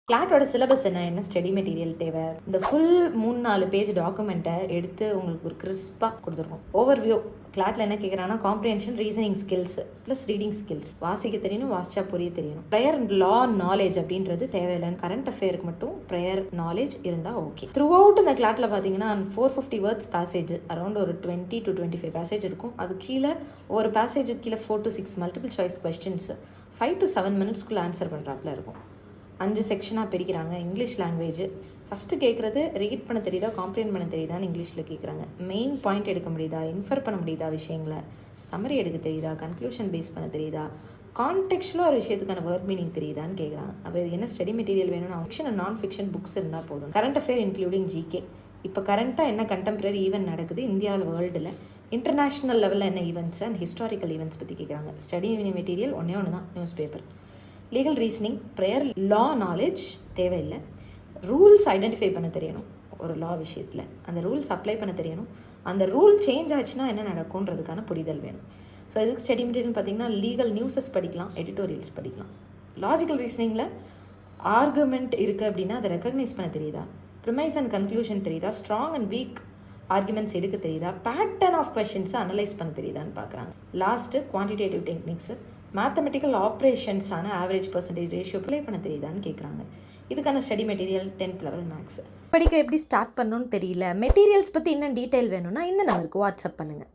கிளாட்டோட syllabus என்ன study material தேவை, இந்த ஃபுல் 3-4 பேஜ் டாக்குமெண்ட்டை எடுத்து உங்களுக்கு ஒரு கிறிஸ்பாக கொடுத்துருக்கோம். ஓவர்வியூ கிளாட்டில் என்ன கேட்குறாங்கன்னா comprehension, reasoning skills plus reading skills. வாசிக்க தெரியணும், வாசிச்சா புரிய தெரியணும். ப்ரையர் லா நாலேஜ் அப்படின்றது தேவையில்லைன்னு, கரண்ட் அஃபேருக்கு மட்டும் ப்ரையர் நாலேஜ் இருந்தால் ஓகே. த்ரூ அவுட் இந்த கிளாட்டில் பார்த்தீங்கன்னா 450 வேர்ட்ஸ் பேசேஜ், அரௌண்ட் ஒரு 20 to 25 பேசேஜ் இருக்கும். அது கீழே ஒரு பேசேஜுக்கு கீழே 4 to 6 multiple choice questions 5 to 7 மினிட்ஸ்க்குள்ளே ஆன்சர் பண்ணுறாப்புல இருக்கும். 5 செக்ஷனாக பிரிக்கிறாங்க. இங்கிலீஷ் லாங்குவேஜ் ஃபஸ்ட்டு கேட்குறது ரீட் பண்ண தெரியுதா, காம்ப்ரிஹெண்ட் பண்ண தெரியுதான்னு இங்கிலீஷில் கேட்குறாங்க. மெயின் பாயிண்ட் எடுக்க முடியுதா, இன்ஃபர் பண்ண முடியுதா விஷயங்களை, சம்மரி எடுக்க தெரியுதா, கன்க்ளூஷன் பேஸ் பண்ண தெரியுதா, கான்டெக்ஸ்டில் ஒரு விஷயத்துக்கான வேர்ட் மீனிங் தெரியுதான்னு கேட்குறாங்க. அப்போ இது என்ன ஸ்டடி மெட்டீரியல் வேணும்னா ஃபிக்ஷன் அண்ட் நான் ஃபிக்ஷன் புக்ஸ் இருந்தால் போதும். Current affair including GK. இப்போ கரண்ட்டாக என்ன கண்டெம்பரரி ஈவெண்ட் நடக்குது இந்தியாவில், வேர்ல்டில், இன்டர்நேஷ்னல் லெவலில் என்ன ஈவெண்ட்ஸ் அண்ட் ஹிஸ்டாரிக்கல் ஈவெண்ட்ஸ் பற்றி கேட்குறாங்க. ஸ்டடி மெட்டீரியல் ஒன்றே ஒன்று தான், news paper. Legal reasoning, prior, law knowledge தேவையில்லை. ரூல்ஸ் ஐடென்டிஃபை பண்ண தெரியணும். ஒரு லா விஷயத்தில் அந்த ரூல்ஸ் அப்ளை பண்ண தெரியணும். அந்த ரூல் சேஞ்ச் ஆச்சுன்னா என்ன நடக்கும்ன்றதுக்கான புரிதல் வேணும். ஸோ இதுக்கு ஸ்டடி மெட்டீரியல் பார்த்திங்கன்னா லீகல் நியூஸஸ் படிக்கலாம், எடிட்டோரியல்ஸ் படிக்கலாம். லாஜிக்கல் ரீசனிங்கில் ஆர்குமெண்ட் இருக்குது அப்படின்னா அதை ரெக்கக்னைஸ் பண்ண தெரியுதா, ப்ரிமைஸ் அண்ட் கன்க்ளூஷன் தெரியுதா, ஸ்ட்ராங் அண்ட் வீக் ஆர்குமெண்ட்ஸ் எடுக்க தெரியுதா, பேட்டர்ன் ஆஃப் கொஷின்ஸை அனலைஸ் பண்ண தெரியுதான்னு பார்க்குறாங்க. லாஸ்ட்டு குவான்டிடேட்டிவ் டெக்னிக்ஸு, மேத்தமெட்டிக்கல் ஆப்ரேஷன்ஸான ஆவரேஜ் பர்சன்டேஜ் ரேஷியோ ப்ளே பண்ண தெரியுதான்னு கேட்குறாங்க. இதுக்கான study material 10th level maths. படிக்க எப்படி ஸ்டார்ட் பண்ணணும்னு தெரியல, மெட்டீரியல்ஸ் பற்றி இன்னும் டீட்டெயில் வேணும்னா இந்த நம்பருக்கு வாட்ஸ்அப் பண்ணுங்கள்.